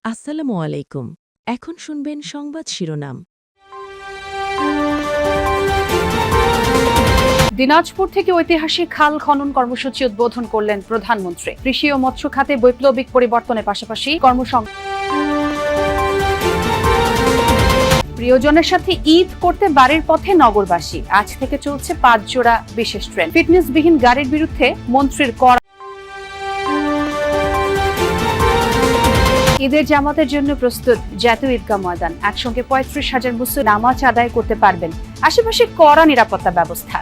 আসসালামু আলাইকুম। এখন শুনবেন সংবাদ শিরোনাম। দিনাজপুর থেকে ঐতিহাসিক খাল খনন কর্মসূচি উদ্বোধন করলেন প্রধানমন্ত্রী। কৃষি ও মৎস্য খাতে বৈপ্লবিক পরিবর্তনের পাশাপাশি প্রিয়জনের সাথে ঈদ করতে বাড়ির পথে নগরবাসী। আজ থেকে চলছে 5 জোড়া বিশেষ ট্রেন। ফিটনেসবিহীন গাড়ির বিরুদ্ধে মন্ত্রীর কড়া। ঈদের জামাতের জন্য প্রস্তুত জাতীয় ঈদগাহ ময়দান। একসঙ্গে 35,000 মুসল্লি নামাজ আদায় করতে পারবেন। আশেপাশে কড়া নিরাপত্তা ব্যবস্থা।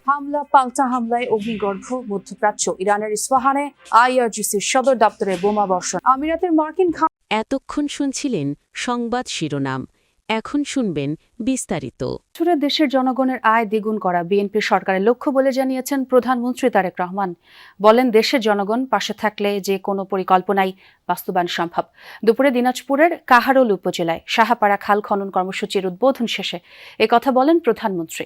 হামলা পাল্টা হামলায় অগ্নিগর্ভ মধ্যপ্রাচ্য। ইরানের ইস্পাহানে আইআরজিসির সদর দপ্তরে বোমা বর্ষণ। আমিরাতের মার্কিন এতক্ষণ শুনছিলেন সংবাদ শিরোনাম। এখন শুনবেন বিস্তারিত। দেশের জনগণের আয় দ্বিগুণ করা বিএনপি সরকারের লক্ষ্য বলে জানিয়েছেন প্রধানমন্ত্রী তারেক রহমান। বলেন, দেশের জনগণ পাশে থাকলে যে কোনো পরিকল্পনাই বাস্তবায়ন সম্ভব। দুপুরে দিনাজপুরের কাহারোল উপজেলায় সাহাপাড়া খাল খনন কর্মসূচির উদ্বোধন শেষে একথা বলেন প্রধানমন্ত্রী।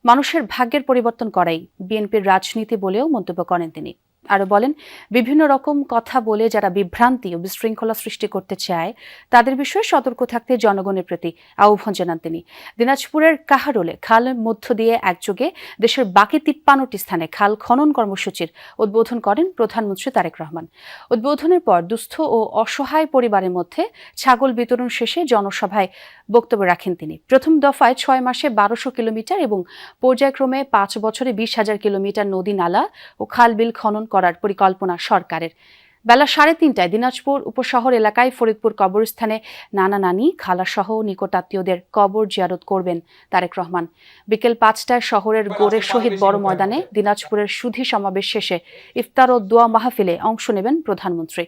মানুষের ভাগ্যের পরিবর্তন করাই বিএনপির রাজনীতি বলেও মন্তব্য করেন তিনি। আরো বলেন, বিভিন্ন রকম কথা বলে যারা বিভ্রান্তি ও বিশৃঙ্খলা সৃষ্টি করতে চায় তাদের বিষয়ে সতর্ক থাকতে জনগণের প্রতি আহ্বান জানান তিনি। দিনাজপুরের কাহারোলে খালের মধ্য দিয়ে একযোগে দেশের বাকি 53টি স্থানে খাল খনন কর্মসূচির উদ্বোধন করেন প্রধানমন্ত্রী তারেক রহমান। উদ্বোধনের পর দুস্থ ও অসহায় পরিবারের মধ্যে ছাগল বিতরণ শেষে জনসভায় বক্তব্য রাখেন তিনি। প্রথম দফায় 6 মাসে 1200 কিলোমিটার এবং পর্যায়ক্রমে 5 বছরে 20,000 কিলোমিটার নদী নালা ও খাল বিল খনন করার পরিকল্পনা সরকারের। বেলা 3:30টায় দিনাজপুর উপশহর এলাকায় ফরিদপুর কবরস্থানে নানা নানি খালাসহ নিকটাত্মীয়দের কবর জিয়ারত করবেন তারেক রহমান। বিকেল 5টায় শহরের গোরের শহীদ বড় ময়দানে দিনাজপুরের সুধী সমাবেশ শেষে ইফতার ও দোয়া মাহফিলে অংশ নেবেন প্রধানমন্ত্রী।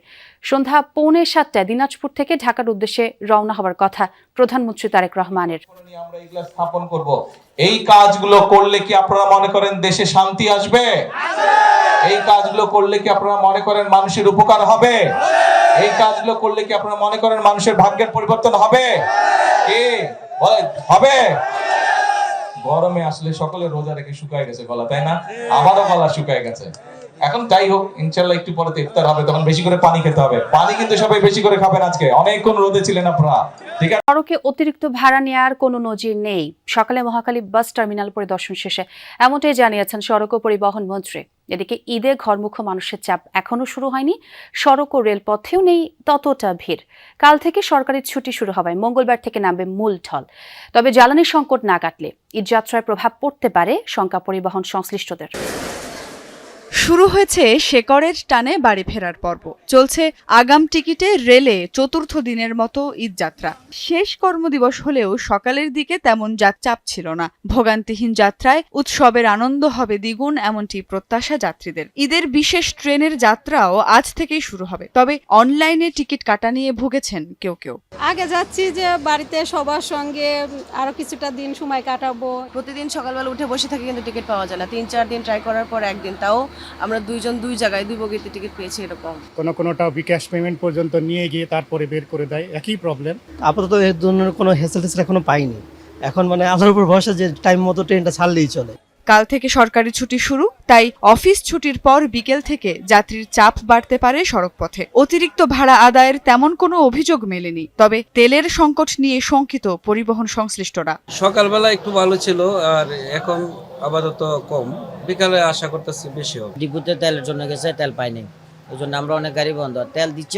সন্ধ্যা 6:45টায় দিনাজপুর থেকে ঢাকার উদ্দেশ্যে রওনা হওয়ার কথা প্রধানমন্ত্রী তারেক রহমানের। আমরা এগুলা স্থাপন করব। এই কাজগুলো করলে কি আপনারা মনে করেন দেশে শান্তি আসবে? এই কাজগুলো করলে কি আপনারা মনে করেন মানুষের উপকার হবে? এই কাজগুলো করলে কি আপনারা মনে করেন মানুষের ভাগ্যের পরিবর্তন হবে? কি হবে? গরমে আসলে সকলে রোজা রেখে শুকায় গেছে গলা, তাই না? আমারও গলা শুকায় গেছে। এখন যাই হোক, ইনশাআল্লাহ একটু পরে ইফতার হবে, তখন বেশি করে পানি খেতে হবে। পানি কিন্তু সবাই বেশি করে খাবেন। আজকে অনেকক্ষণ রোদে ছিলেন আপনারা, ঠিক আছে? সড়কে অতিরিক্ত ভাড়া নেওয়ার কোনো নজির নেই। সকালে মহাখালী বাস টার্মিনাল পরিদর্শন শেষে এমনটাই জানিয়েছেন সড়ক ও পরিবহন মন্ত্রী। এদিকে ঈদে ঘরমুখো মানুষের চাপ এখনো শুরু হয়নি। সড়ক ও রেলপথেও নেই ততটা ভিড়। কাল থেকে সরকারি ছুটি শুরু হওয়ায় মঙ্গলবার থেকে নামবে মূল ঢল। তবে জ্বালানি সংকট না কাটলে ঈদযাত্রায় প্রভাব পড়তে পারে শঙ্কা পরিবহন সংশ্লিষ্টদের। শুরু হয়েছে শেকড়ের টানে বাড়ি ফেরার পর্ব। চলছে আগাম টিকিটে রেলে চতুর্থ দিনের মতো ঈদযাত্রা। শেষ কর্মদিবস হলেও সকালের দিকে তেমন চাপ ছিল না। ভোগান্তিহীন যাত্রায় উৎসবের আনন্দ হবে দ্বিগুণ, এমনটি প্রত্যাশা যাত্রীদের। ঈদের বিশেষ ট্রেনের যাত্রাও আজ থেকেই শুরু হবে। তবে অনলাইনে টিকিট কাটা নিয়ে ভুগেছেন কেউ কেউ। আগে যাচ্ছি যে বাড়িতে সবার সঙ্গে আরো কিছুটা দিন সময় কাটাবো। প্রতিদিন সকালবেলা উঠে বসে থাকি, কিন্তু টিকিট পাওয়া যায় না। 3-4 দিন ট্রাই করার পর একদিন, তাও আমরা দুইজন দুই জায়গায় 2 বগিতে টিকিট পেয়েছি। এরকম কোনোটা বিকাশ পেমেন্ট পর্যন্ত নিয়ে গিয়ে তারপরে বের করে দেয়, একই প্রবলেম। আপাতত এর জন্য কোনো হেসেলটেস এখনো পাইনি। এখন আল্লাহর উপর ভরসা যে টাইম মতো ট্রেনটা ছাড়লেই চলে। কাল থেকে সরকারি ছুটি শুরু, তাই অফিস ছুটির পর বিকেল থেকে যাত্রীর চাপ বাড়তে পারে সড়কপথে। অতিরিক্ত ভাড়া আদায়ের তেমন কোনো অভিযোগ মেলেনি, তবে তেলের সংকট নিয়ে শঙ্কিত পরিবহন সংশ্লিষ্টরা। সকালবেলা একটু ভালো ছিল, আর এখন আপাতত কম। বিকালে আশা করতেছি বেশি হবে। ডিপুতে তেলের জন্য গেছে, তেল পাইনি, ওই জন্য আমরা অনেক গাড়ি বন্ধ। তেল দিচ্ছে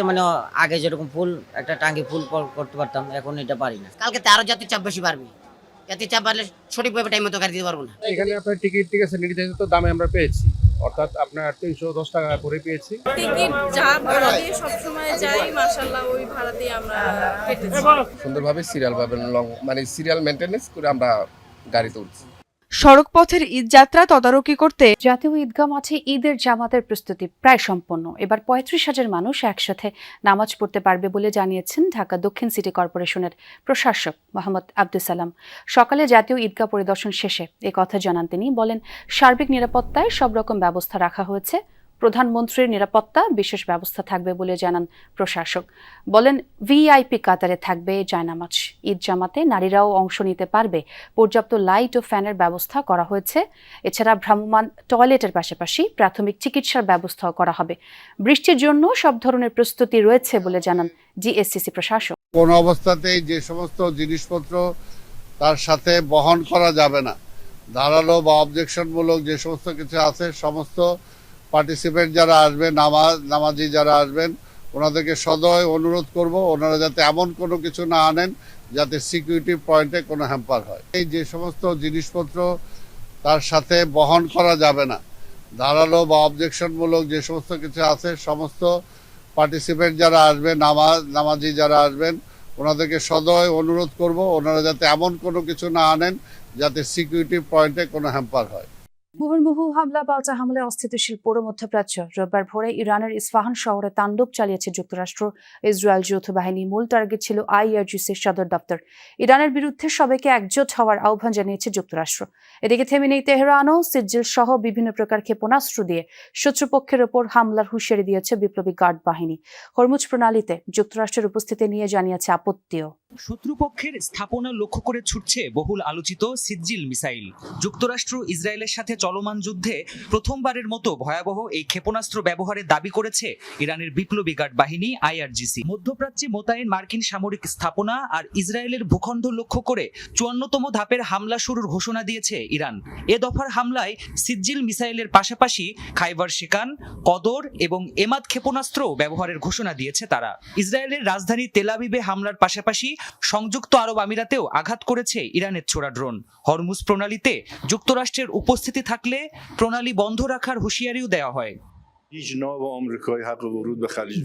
আগে যেরকম ফুল একটা টাঙ্কি ফুল করতে পারতাম, এখন এটা পারি না। কালকে আরো যাত্রীর চাপ বেশি বাড়বে। যাত্রীর চাপ বাড়লে সঠিকভাবে টাইম মতো গাড়ি দিতে পারবো না। এখানে আপনার টিকিট ঠিক আছে নির্ধারিত দামে আমরা পেয়েছি, অর্থাৎ আপনার 310 টাকা করে পেয়েছি। টিকিট যা ভাড়া দিয়ে সবসময় যাই, মাশাআল্লাহ ওই ভাড়া দিয়ে আমরা কেটেছি। সুন্দরভাবে সিরিয়াল পাবেন, সিরিয়াল মেইনটেনেন্স করে আমরা গাড়িতে উঠছি। সড়কপথের ঈদযাত্রা তদারকি করতে জাতীয় ঈদগাহ মাঠে ঈদের জামাতের প্রস্তুতি প্রায় সম্পন্ন। এবার 35,000 মানুষ একসাথে নামাজ পড়তে পারবে বলে জানিয়েছেন ঢাকা দক্ষিণ সিটি কর্পোরেশনের প্রশাসক মোহাম্মদ আব্দুল সালাম। সকালে জাতীয় ঈদগাহ পরিদর্শন শেষে এ কথা জানান তিনি। বলেন, সার্বিক নিরাপত্তায় সব রকম ব্যবস্থা রাখা হয়েছে। প্রধানমন্ত্রীর নিরাপত্তা বিশেষ ব্যবস্থা থাকবে বলে জানান প্রশাসক। বলেন, ভিআইপি কাতারে থাকবে জায়নামাজ। ঈদ জামাতে নারীরাও অংশ নিতে পারবে, পর্যাপ্ত লাইট ও ফ্যানের ব্যবস্থা করা হয়েছে। এছাড়া ভ্রাম্যমাণ টয়লেটের পাশাপাশি প্রাথমিক চিকিৎসার ব্যবস্থাও করা হবে। বৃষ্টির জন্য সব ধরনের প্রস্তুতি রয়েছে বলে জানান জিএসসিসি প্রশাসক। কোন অবস্থাতেই যে সমস্ত জিনিসপত্র তার সাথে বহন করা যাবে না, ধারালো বা অবজেকশনমূলক যে সমস্ত কিছু আছে, সমস্ত পার্টিসিপেন্ট যারা আসবেন, নামাজি যারা আসবেন, ওনাদেরকে সদয় অনুরোধ করব ওনারা যাতে এমন কোনো কিছু না আনেন যাতে সিকিউরিটি পয়েন্টে কোনো হ্যাম্পার হয়। এই যে সমস্ত জিনিসপত্র তার সাথে বহন করা যাবে না, ধারালো বা অবজেকশনমূলক যে সমস্ত কিছু আছে, সমস্ত পার্টিসিপেন্ট যারা আসবেন, নামাজি যারা আসবেন, ওনাদেরকে সদয় অনুরোধ করব ওনারা যাতে এমন কোনো কিছু না আনেন যাতে সিকিউরিটি পয়েন্টে কোনো হ্যাম্পার হয়। মুহুর্মুহু হামলা পাল্টা হামলায় অস্থিতিশীল পুরো মধ্যপ্রাচ্য। রোববার ভোরে ইরানের ইস্পাহান শহরে তাণ্ডব চালিয়েছে যুক্তরাষ্ট্র। ইসরায়েল যৌথ বাহিনী। মূল টার্গেট ছিল আইআরজিসির সদর দপ্তর। ইরানের বিরুদ্ধে সবাইকে একজোট হওয়ার আহ্বান জানিয়েছে যুক্তরাষ্ট্র। এদিকে থেমে নেই তেহরানও। সিজ্জিল সহ বিভিন্ন প্রকার ক্ষেপণাস্ত্র দিয়ে শত্রুপক্ষের ওপর হামলার হুঁশিয়ারি দিয়েছে বিপ্লবী গার্ড বাহিনী। হরমুজ প্রণালীতে যুক্তরাষ্ট্রের উপস্থিতি নিয়ে জানিয়েছে আপত্তিও। শত্রুপক্ষের স্থাপনা লক্ষ্য করে ছুটছে বহুল আলোচিত সিজ্জিল মিসাইল। যুক্তরাষ্ট্র ইসরায়েলের সাথে চলমান যুদ্ধে প্রথমবারের মতো ভয়াবহ এই ক্ষেপণাস্ত্র ব্যবহারের দাবি করেছে ইরানের বিপ্লবী গার্ড বাহিনী আইআরজিসি। মধ্যপ্রাচ্যে মোতায়েন মার্কিন সামরিক স্থাপনা আর ইসরায়েলের ভূখণ্ড লক্ষ্য করে ৫৪তম ধাপের হামলা শুরুর ঘোষণা দিয়েছে ইরান। এ দফার হামলায় সিজ্জিল মিসাইলের পাশাপাশি খাইবার শেকান, কদর এবং এমাদ ক্ষেপণাস্ত্র ব্যবহারের ঘোষণা দিয়েছে তারা। ইসরায়েলের রাজধানী তেল আবিবে হামলার পাশাপাশি সংযুক্ত আরব আমিরাতেও আঘাত করেছে ইরানের ছোড়া ড্রোন। হরমুজ প্রণালীতে যুক্তরাষ্ট্রের উপস্থিতি থাকলে প্রণালী বন্ধ রাখার হুঁশিয়ারিও দেওয়া হয়।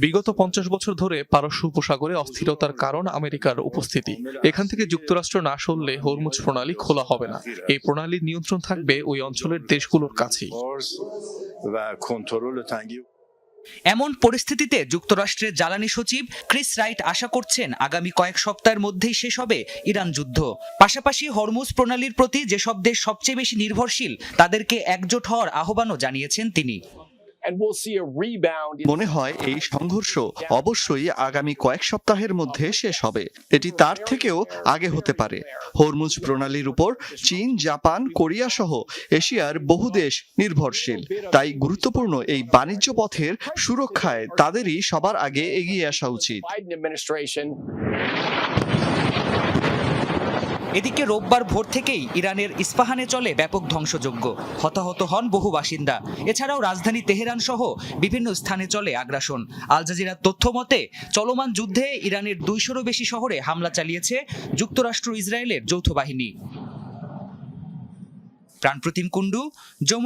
বিগত ৫০ বছর ধরে পারস্য উপসাগরে অস্থিরতার কারণ আমেরিকার উপস্থিতি। এখান থেকে যুক্তরাষ্ট্র না সরলে হরমুজ প্রণালী খোলা হবে না। এই প্রণালীর নিয়ন্ত্রণ থাকবে ওই অঞ্চলের দেশগুলোর কাছেই। এমন পরিস্থিতিতে যুক্তরাষ্ট্রের জ্বালানি সচিব ক্রিস রাইট আশা করছেন আগামী কয়েক সপ্তাহের মধ্যেই শেষ হবে ইরান যুদ্ধ। পাশাপাশি হরমুজ প্রণালীর প্রতি যেসব দেশ সবচেয়ে বেশি নির্ভরশীল তাদেরকে একজোট হওয়ার আহ্বানও জানিয়েছেন তিনি। মনে হয় এই সংঘর্ষ অবশ্যই আগামী কয়েক সপ্তাহের মধ্যে শেষ হবে। এটি তার থেকেও আগে হতে পারে। হরমুজ প্রণালীর উপর চীন, জাপান, কোরিয়া সহ এশিয়ার বহু দেশ নির্ভরশীল। তাই গুরুত্বপূর্ণ এই বাণিজ্য পথের সুরক্ষায় তাদেরই সবার আগে এগিয়ে আসা উচিত। এদিকে রোববার ভোর থেকেই ইরানের ইস্পাহানে চলে ব্যাপক ধ্বংসযজ্ঞ। হতাহত হন বহু বাসিন্দা। এছাড়াও রাজধানী তেহরান সহ বিভিন্ন স্থানে চলে আগ্রাসন। আল জাজিরার তথ্য মতে চলমান যুদ্ধে ইরানের ২০০-রও বেশি শহরে হামলা চালিয়েছে যুক্তরাষ্ট্র ইসরায়েলের যৌথ বাহিনী। প্রাণপ্রতিম কুণ্ডু, যমুনা।